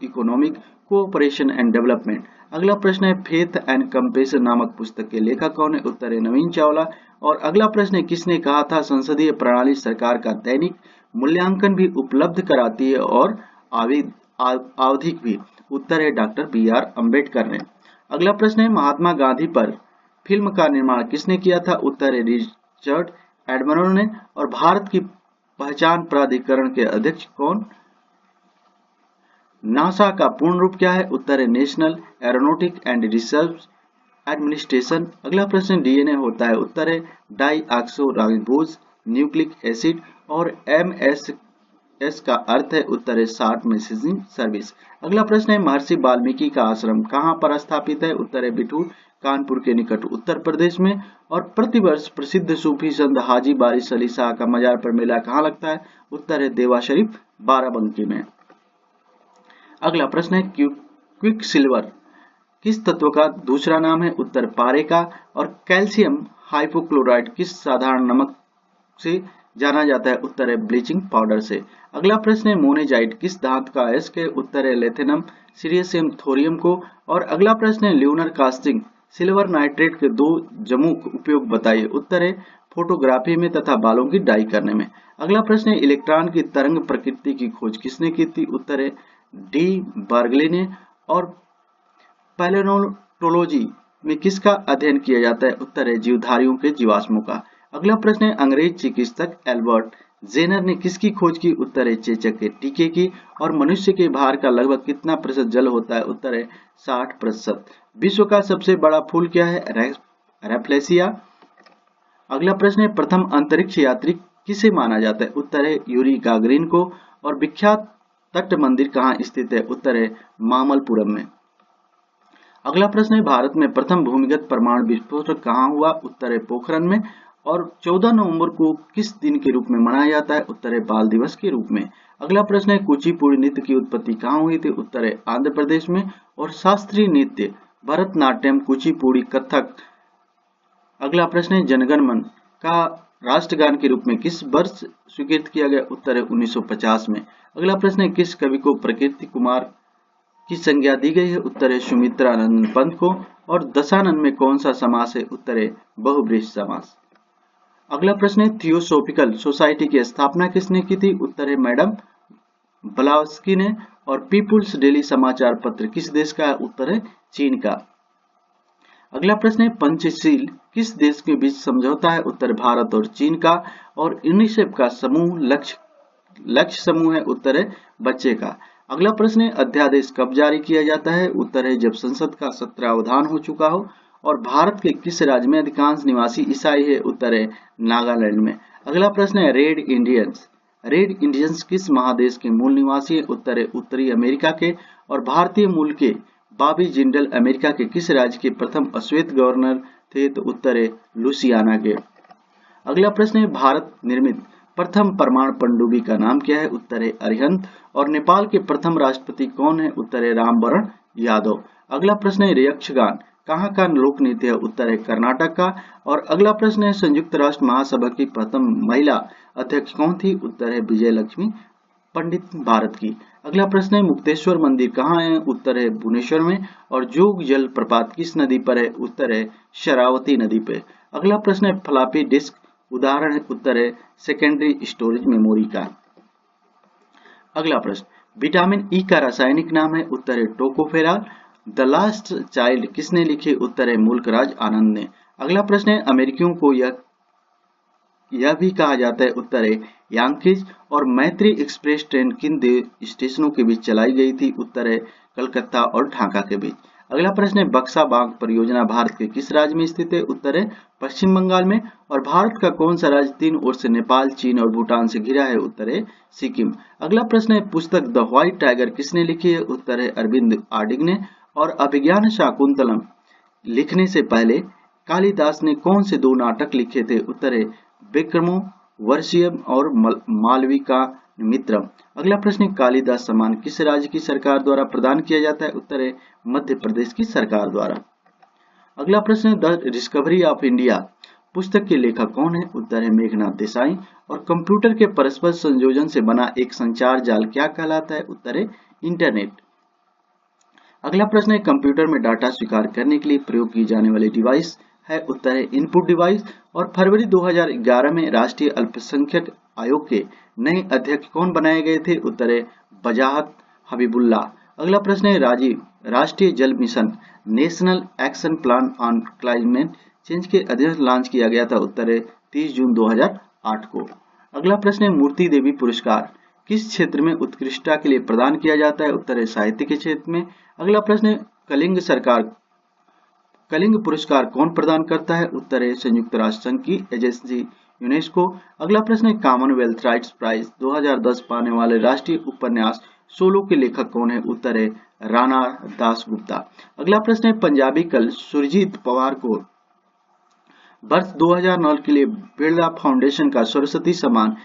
economic cooperation and development. अगला प्रश्न है फेथ एंड कंपेशन नामक पुस्तक के लेखक कौन है? उत्तर है नवीन चावला। और अगला प्रश्न है किसने कहा था संसदीय प्रणाली सरकार का दैनिक मूल्यांकन भी उपलब्ध कराती है और आवधिक भी? उत्तर है डॉक्टर BR अम्बेडकर ने। अगला प्रश्न है महात्मा गांधी पर फिल्म का निर्माण किसने किया था? उत्तर है रिचर्ड एडमंड ने। और भारत की पहचान प्राधिकरण के अध्यक्ष कौन? नासा का पूर्ण रूप क्या है? उत्तर है national aeronautic and research administration. अगला प्रश्न DNA होता है? उत्तर है डाइऑक्सोराइबोज न्यूक्लिक एसिड। और MSS का अर्थ है? उत्तर है शॉर्ट मैसेजिंग सर्विस। अगला प्रश्न है महर्षि वाल्मीकि का आश्रम कहाँ पर स्थापित है? उत्तर है बिठूर कानपुर के निकट उत्तर प्रदेश में। और प्रतिवर्ष प्रसिद्ध सूफी संत हाजी बारिश अली शाह का मजार पर मेला कहाँ लगता है? उत्तर है देवा शरीफ बाराबंकी में। अगला प्रश्न है क्विक सिल्वर किस तत्व का दूसरा नाम है? उत्तर पारे का। और कैल्शियम हाइपोक्लोराइड किस साधारण नमक से जाना जाता है? उत्तर है ब्लीचिंग पाउडर से। अगला प्रश्न है मोनेजाइट किस धातु का अयस्क है? उत्तर है लेथेनम सीरियसियम थोरियम को। और अगला प्रश्न है ल्यूनर कास्टिंग सिल्वर नाइट्रेट के 2 जमुख उपयोग बताइए? उत्तर है फोटोग्राफी में तथा बालों की डाई करने में। अगला प्रश्न है इलेक्ट्रॉन की तरंग प्रकृति की खोज किसने की थी? उत्तर है D बर्गले ने। और पैलेओन्टोलॉजी में किसका अध्ययन किया जाता है? उत्तर है जीवधारियों के जीवाश्मों का। अगला प्रश्न है अंग्रेज चिकित्सक एल्बर्ट जेनर ने किसकी खोज की? उत्तर है चेचक के टीके की। और मनुष्य के भार का लगभग कितना प्रतिशत जल होता है? उत्तर है 60%। विश्व का सबसे बड़ा फूल क्या है? रैफ्लेसिया। अगला प्रश्न है प्रथम अंतरिक्ष यात्री किसे माना जाता है? उत्तर है यूरी गागरिन को। और विख्यात तट मंदिर कहाँ स्थित है? उत्तर है मामल्लपुरम में। अगला प्रश्न है भारत में प्रथम भूमिगत परमाणु विस्फोट कहाँ हुआ? उत्तर है पोखरण में। और 14 नवंबर को किस दिन के रूप में मनाया जाता है? उत्तर है बाल दिवस के रूप में। अगला प्रश्न है कुचिपुड़ी नृत्य की उत्पत्ति कहाँ हुई थी? उत्तर है आंध्र प्रदेश में। और शास्त्रीय नृत्य भरतनाट्यम कुचिपुड़ी कथक। अगला प्रश्न है जनगण मन का राष्ट्रगान के रूप में किस वर्ष स्वीकृत किया गया? उत्तर है 1950 में। अगला प्रश्न है किस कवि को प्रकृति कुमार की संज्ञा दी गई है? उत्तर है सुमित्रानंद पंत को। और दशानन में कौन सा समास है? उत्तर है बहुब्रीहि समास। अगला प्रश्न है थियोसॉफिकल सोसाइटी की स्थापना किसने की थी? उत्तर है मैडम ब्लावस्की ने। और पीपुल्स डेली समाचार पत्र किस देश का है? उत्तर है चीन का। अगला प्रश्न है पंचशील किस देश के बीच समझौता है? उत्तर भारत और चीन का। और यूनिसेफ का समूह लक्ष्य समूह है? उत्तर है बच्चे का। अगला प्रश्न है अध्यादेश कब जारी किया जाता है? उत्तर है जब संसद का सत्रावधान हो चुका हो। और भारत के किस राज्य में अधिकांश निवासी ईसाई है? उत्तर है नागालैंड में। अगला प्रश्न है रेड इंडियंस किस महादेश के मूल निवासी है? उत्तर है उत्तरी अमेरिका के। और भारतीय मूल के बॉबी जिंडल अमेरिका के किस राज्य के प्रथम अश्वेत गवर्नर थे? तो उत्तर है लुसियाना के। अगला प्रश्न है भारत निर्मित प्रथम परमाणु पनडुब्बी का नाम क्या है? उत्तर है अरिहंत। और नेपाल के प्रथम राष्ट्रपति कौन है? उत्तर है रामवरण यादव। अगला प्रश्न है यक्षगान कहाँ का लोक नृत्य है? उत्तर है कर्नाटक का। और अगला प्रश्न है संयुक्त राष्ट्र महासभा की प्रथम महिला अध्यक्ष कौन थी? उत्तर है विजय लक्ष्मी पंडित भारत की। अगला प्रश्न है मुक्तेश्वर मंदिर कहाँ है? उत्तर है भुवनेश्वर में। और जोग जल प्रपात किस नदी पर है? उत्तर है शरावती नदी पे। अगला प्रश्न है फ्लॉपी डिस्क उदाहरण है? उत्तर है सेकेंडरी स्टोरेज मेमोरी का। अगला प्रश्न विटामिन ई का रासायनिक नाम है? उत्तर है टोकोफेरॉल। द लास्ट चाइल्ड किसने लिखी? उत्तर है मुल्कराज आनंद ने। अगला प्रश्न है अमेरिकियों को यह भी कहा जाता है? उत्तर है यांकीज। और मैत्री एक्सप्रेस ट्रेन किन स्टेशनों के बीच चलाई गई थी? उत्तर है कलकत्ता और ढाका के बीच। अगला प्रश्न है बक्सा बांध परियोजना भारत के किस राज्य में स्थित है? उत्तर है पश्चिम बंगाल में। और भारत का कौन सा राज्य तीन ओर से नेपाल, चीन और भूटान से घिरा है? उत्तर है सिक्किम। अगला प्रश्न है पुस्तक द व्हाइट टाइगर किसने लिखी है? उत्तर है अरविंद आडिग ने। और अभिज्ञान शाकुंतलम लिखने से पहले कालिदास ने कौन से दो नाटक लिखे थे? उत्तर है विक्रमो वर्षियम और मालविका मित्रम। अगला प्रश्न है कालिदास सम्मान किस राज्य की सरकार द्वारा प्रदान किया जाता है? उत्तर है मध्य प्रदेश की सरकार द्वारा। अगला प्रश्न है द डिस्कवरी ऑफ इंडिया पुस्तक के लेखक कौन है? उत्तर है मेघनाथ देसाई। और कंप्यूटर के परस्पर संयोजन से बना एक संचार जाल क्या कहलाता है? उत्तर है इंटरनेट। अगला प्रश्न है कंप्यूटर में डाटा स्वीकार करने के लिए प्रयोग की जाने वाली डिवाइस है? उत्तर है इनपुट डिवाइस। और फरवरी 2011 में राष्ट्रीय अल्पसंख्यक आयोग के नए अध्यक्ष कौन बनाए गए थे? उत्तर है बजाहत हबीबुल्ला। अगला प्रश्न है राष्ट्रीय जल mission national action plan on climate change के अध्ययन लॉन्च किया गया था? उत्तर है 30 जून 2008 को। अगला प्रश्न है मूर्ति देवी पुरस्कार किस क्षेत्र में उत्कृष्टता के लिए प्रदान किया जाता है? उत्तर है साहित्य के क्षेत्र में। अगला प्रश्न है कलिंग पुरस्कार कौन प्रदान करता है? उत्तर है संयुक्त राष्ट्र संघ की एजेंसी यूनेस्को। अगला प्रश्न है कॉमनवेल्थ राइट्स प्राइज 2010 पाने वाले राष्ट्रीय उपन्यास सोलो के लेखक कौन है? उत्तर है राणा दासगुप्ता। अगला प्रश्न है पंजाबी कल सुरजीत पवार को वर्ष 2009 के लिए बिरला फाउंडेशन का सरस्वती सम्मान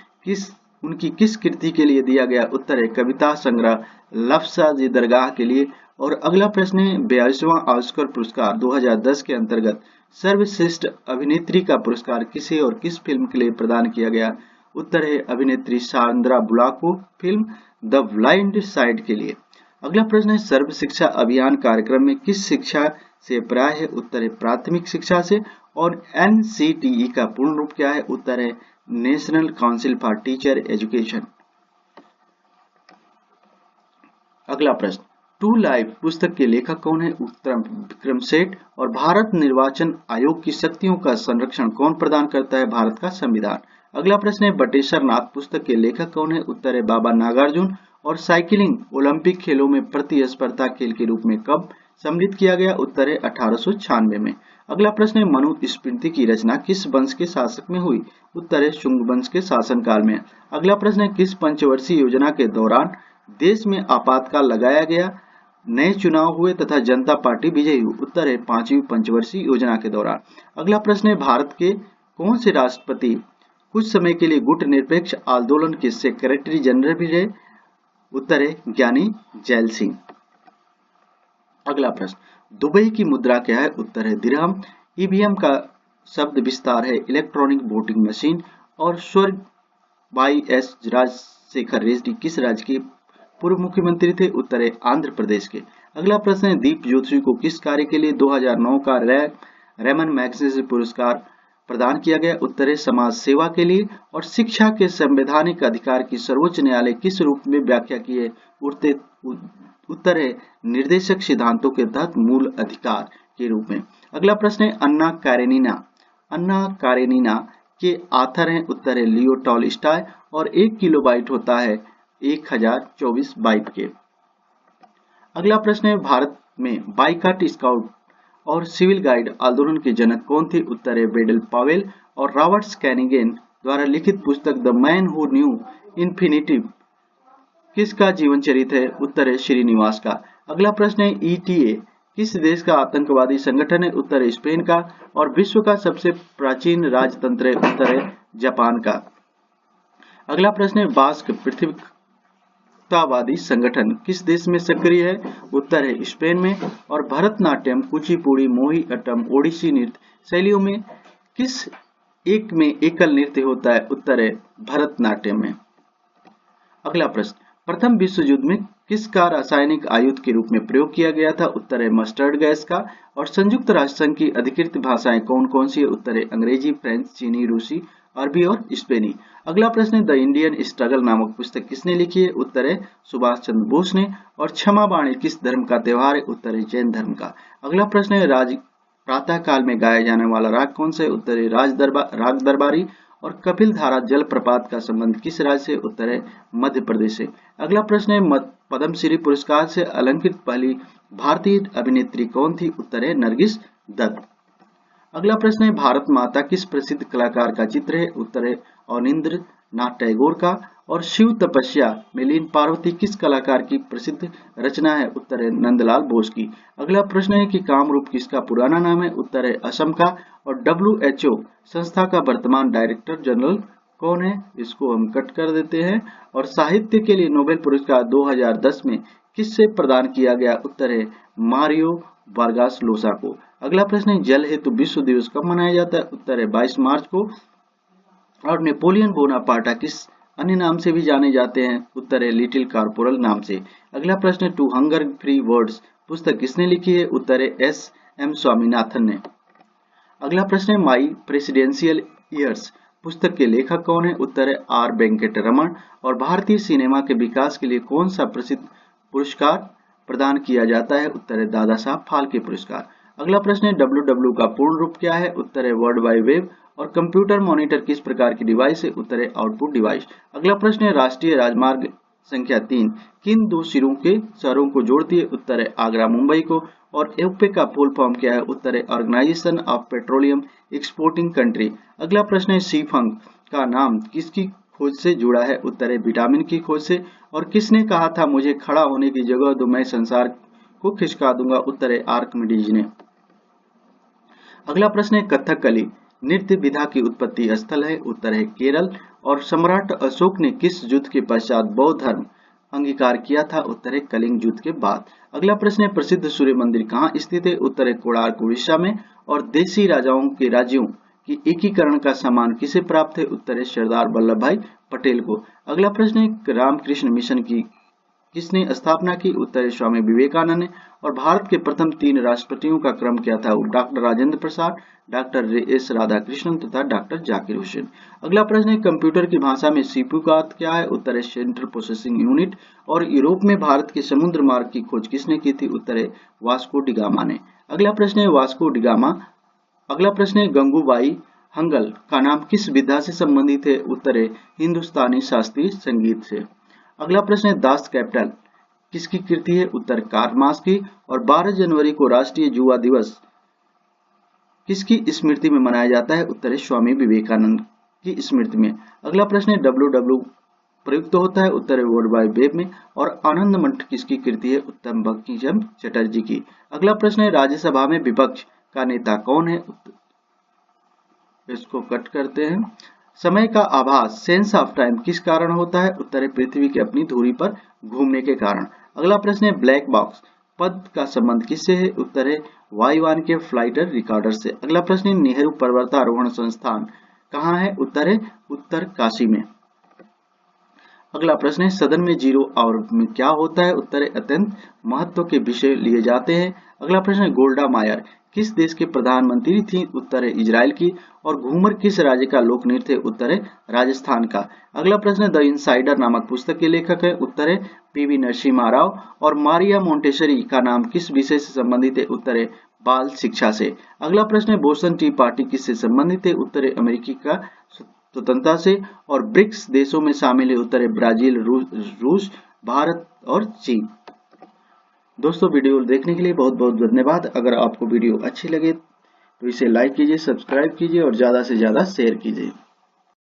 उनकी किस कृति के लिए दिया गया? उत्तर है कविता संग्रह लफ्ज़ दरगाह के लिए। और अगला प्रश्न है 42वां ऑस्कर पुरस्कार 2010 के अंतर्गत सर्वश्रेष्ठ अभिनेत्री का पुरस्कार किसे और किस फिल्म के लिए प्रदान किया गया? उत्तर है अभिनेत्री सांद्रा बुलॉक को फिल्म द ब्लाइंड साइड के लिए। अगला प्रश्न है सर्व शिक्षा अभियान कार्यक्रम में किस शिक्षा से प्राय है? उत्तर है प्राथमिक शिक्षा से। और NCTE का पूर्ण रूप क्या है? उत्तर है national council for teacher education. अगला प्रश्न टू लाइफ पुस्तक के लेखक कौन है? उत्तर विक्रम सेठ। और भारत निर्वाचन आयोग की शक्तियों का संरक्षण कौन प्रदान करता है? भारत का संविधान। अगला प्रश्न है बटेश्वर नाथ पुस्तक के लेखक कौन है? उत्तर है बाबा नागार्जुन। और साइकिलिंग ओलंपिक खेलों में प्रतिस्पर्धा खेल के रूप में कब सम्मिलित किया गया? उत्तर है 1896 में। अगला प्रश्न है मनुस्मृति की रचना किस वंश के शासक में हुई? उत्तर है शुंग वंश के शासनकाल में। अगला प्रश्न है किस पंचवर्षीय योजना के दौरान देश में आपातकाल लगाया गया, नए चुनाव हुए तथा जनता पार्टी विजयी हुई? उत्तर है 5वीं पंचवर्षीय योजना के दौरान। अगला प्रश्न है भारत के कौन से राष्ट्रपति कुछ समय के लिए गुट निरपेक्ष आंदोलन के सेक्रेटरी जनरल भी रहे? उत्तर है ज्ञानी जैल सिंह। अगला प्रश्न दुबई की मुद्रा क्या है? उत्तर है दिरहम। ईवीएम का शब्द विस्तार है इलेक्ट्रॉनिक वोटिंग मशीन। और स्वर्ग वाई एस राजशेखर रेड्डी किस राज्य के पूर्व मुख्यमंत्री थे? उत्तर है आंध्र प्रदेश के। अगला प्रश्न है दीप जोशी को किस कार्य के लिए 2009 का रेमन मैग्सेसे पुरस्कार प्रदान किया गया? उत्तर है समाज सेवा के लिए। और शिक्षा के संवैधानिक अधिकार की सर्वोच्च न्यायालय किस रूप में व्याख्या की है? उत्तर है निर्देशक सिद्धांतों के तहत मूल अधिकार के रूप में। अगला प्रश्न है अन्ना कारेनिना के आथर हैं? उत्तर है लियो टॉलस्टॉय। और 1 किलोबाइट होता है 1024 बाइट के। अगला प्रश्न है भारत में बाइकाट स्काउट और सिविल गाइड आंदोलन के जनक कौन थे? उत्तर है बेडल पावेल। और रॉबर्ट कैनिगन द्वारा लिखित पुस्तक the man who knew infinity किसका जीवन चरित्र है? उत्तर है श्रीनिवास का। अगला प्रश्न है ETA किस देश का आतंकवादी संगठन है? उत्तर है स्पेन का। और विश्व का सबसे प्राचीन राजतंत्र है? उत्तर है जापान का। अगला प्रश्न है बास्क पृथकतावादी संगठन किस देश में सक्रिय है? उत्तर है स्पेन में। और भरतनाट्यम, कुचिपुड़ी, मोहिनीअट्टम, ओडिसी नृत्य शैलियों में किस एक में एकल नृत्य होता है? उत्तर है भरतनाट्यम में। अगला प्रश्न प्रथम विश्व युद्ध में किसका रासायनिक आयुध के रूप में प्रयोग किया गया था? उत्तर है मस्टर्ड गैस का। और संयुक्त राष्ट्र संघ की अधिकृत भाषाएं कौन कौन सी है? उत्तर है अंग्रेजी, फ्रेंच, चीनी, रूसी, अरबी और स्पेनी। अगला प्रश्न है द इंडियन स्ट्रगल नामक पुस्तक किसने लिखी है? उत्तर है सुभाष चंद्र बोस ने। और क्षमा बाणी किस धर्म का त्योहार है? उत्तर है जैन धर्म का। अगला प्रश्न है प्रातः काल में गाया जाने वाला राग कौन सा है? उत्तर है राग दरबारी। और कपिल धारा जलप्रपात का संबंध किस राज्य से? उत्तर है मध्य प्रदेश से। अगला प्रश्न है पद्मश्री पुरस्कार से अलंकृत पहली भारतीय अभिनेत्री कौन थी? उत्तर है नरगिस दत्त। अगला प्रश्न है भारत माता किस प्रसिद्ध कलाकार का चित्र है? उत्तर है अवनींद्र नाथ टैगोर का। और शिव तपस्या में लीन पार्वती किस कलाकार की प्रसिद्ध रचना है? उत्तर है नंदलाल बोस की। अगला प्रश्न है कि कामरूप किसका पुराना नाम है? उत्तर है असम का। और WHO संस्था का वर्तमान डायरेक्टर जनरल कौन है? इसको हम कट कर देते हैं। और साहित्य के लिए नोबेल पुरस्कार 2010 में किससे प्रदान किया गया? उत्तर है मारियो वारगास लोसा को। अगला प्रश्न है जल हेतु विश्व दिवस कब मनाया जाता है? उत्तर है 22 मार्च को। और नेपोलियन बोनापार्टा किस अन्य नाम से भी जाने जाते हैं? उत्तर है लिटिल कॉर्पोरल नाम से। अगला प्रश्न है टू हंगर फ्री वर्ड्स पुस्तक किसने लिखी है? उत्तर है SM स्वामीनाथन ने। अगला प्रश्न है माई प्रेसिडेंशियल ईयर्स पुस्तक के लेखक कौन है? उत्तर है R वेंकटरमण। और भारतीय सिनेमा के विकास के लिए कौन सा प्रसिद्ध पुरस्कार प्रदान किया जाता है? उत्तर है दादा साहब फाल्के पुरस्कार। अगला प्रश्न है WW का पूर्ण रूप क्या है? उत्तर है वर्ल्ड वाइड वेब। और कंप्यूटर मॉनिटर किस प्रकार की डिवाइस है? उत्तर है आउटपुट डिवाइस। अगला प्रश्न है राष्ट्रीय राजमार्ग संख्या 3 किन दो शहरों को जोड़ती है? उत्तर है आगरा मुंबई को। और OPEC का फुल फॉर्म क्या है? उत्तर है organisation of petroleum exporting country. अगला प्रश्न है सीफंग का नाम किसकी खोज से जुड़ा है? उत्तर है विटामिन की खोज से। और किसने कहा था मुझे खड़ा होने की जगह दो मैं संसार को खिसका दूंगा? उत्तर है आर्किमिडीज ने। अगला प्रश्न है कथकली नृत्य विधा की उत्पत्ति स्थल है? उत्तर है केरल। और सम्राट अशोक ने किस युद्ध के पश्चात बौद्ध धर्म अंगीकार किया था? उत्तर है कलिंग युद्ध के बाद। अगला प्रश्न है प्रसिद्ध सूर्य मंदिर कहाँ स्थित है? उत्तर है कोणार्क उड़ीसा में। और देशी राजाओं के राज्यों की एकीकरण का सम्मान किसे प्राप्त है? उत्तर है सरदार वल्लभ भाई पटेल को। अगला प्रश्न है रामकृष्ण मिशन की किसने स्थापना की? उत्तर है स्वामी विवेकानंद ने। और भारत के प्रथम 3 राष्ट्रपतियों का क्रम क्या था? Doctor Rajendra Prasad, doctor S Radhakrishnan तथा डॉक्टर जाकिर हुसैन। अगला प्रश्न है कंप्यूटर की भाषा में CPU का अर्थ क्या है? उत्तर है सेंट्रल प्रोसेसिंग यूनिट। और यूरोप में भारत के समुद्र मार्ग की खोज किसने की थी? उत्तर है वास्को डिगामा ने। अगला प्रश्न है वास्को डिगामा। अगला प्रश्न है गंगूबाई हंगल का नाम किस विधा से संबंधित है? उत्तर है हिंदुस्तानी शास्त्रीय संगीत से। अगला प्रश्न है दास कैपिटल किसकी कृति है? उत्तर कार्ल मार्क्स की। और 12 जनवरी को राष्ट्रीय युवा दिवस किसकी स्मृति में मनाया जाता है? उत्तर है स्वामी विवेकानंद की स्मृति में। अगला प्रश्न है WW प्रयुक्त होता है? उत्तर है वर्ल्ड वाइड वेब में। और आनंद मठ किसकी कृति है? उत्तम बंकिम चटर्जी की। अगला प्रश्न है राज्यसभा में विपक्ष का नेता कौन है? इसको कट करते हैं। समय का आभास सेंस ऑफ टाइम किस कारण होता है? उत्तर है पृथ्वी की अपनी धुरी पर घूमने के कारण। अगला प्रश्न है ब्लैक बॉक्स पद का संबंध किससे है? उत्तर है वायुयान के फ्लाइटर रिकॉर्डर से। अगला प्रश्न है नेहरू पर्वतारोहण संस्थान कहाँ है? उत्तर है उत्तर काशी में। अगला प्रश्न है सदन में 0 आवर में क्या होता है? उत्तर है अत्यंत महत्व के विषय लिए जाते हैं। अगला प्रश्न है गोल्डा मायर किस देश के प्रधानमंत्री थी? उत्तर है इजराइल की। और घूमर किस राज्य का लोक नृत्य है? उत्तर है राजस्थान का। अगला प्रश्न है द इनसाइडर नामक पुस्तक के लेखक है? उत्तर है पीवी नरसिम्हा राव। और मारिया मोंटेसरी का नाम किस विषय से संबंधित है? उत्तर है बाल शिक्षा से। अगला प्रश्न है बोस्टन टी पार्टी किससे संबंधित है? उत्तर है अमेरिकी का स्वतंत्रता से। और ब्रिक्स देशों में शामिल है? उत्तर है ब्राजील, रूस, भारत और चीन। दोस्तों वीडियो देखने के लिए बहुत बहुत धन्यवाद। अगर आपको वीडियो अच्छी लगे तो इसे लाइक कीजिए, सब्सक्राइब कीजिए और ज्यादा से ज्यादा शेयर कीजिए।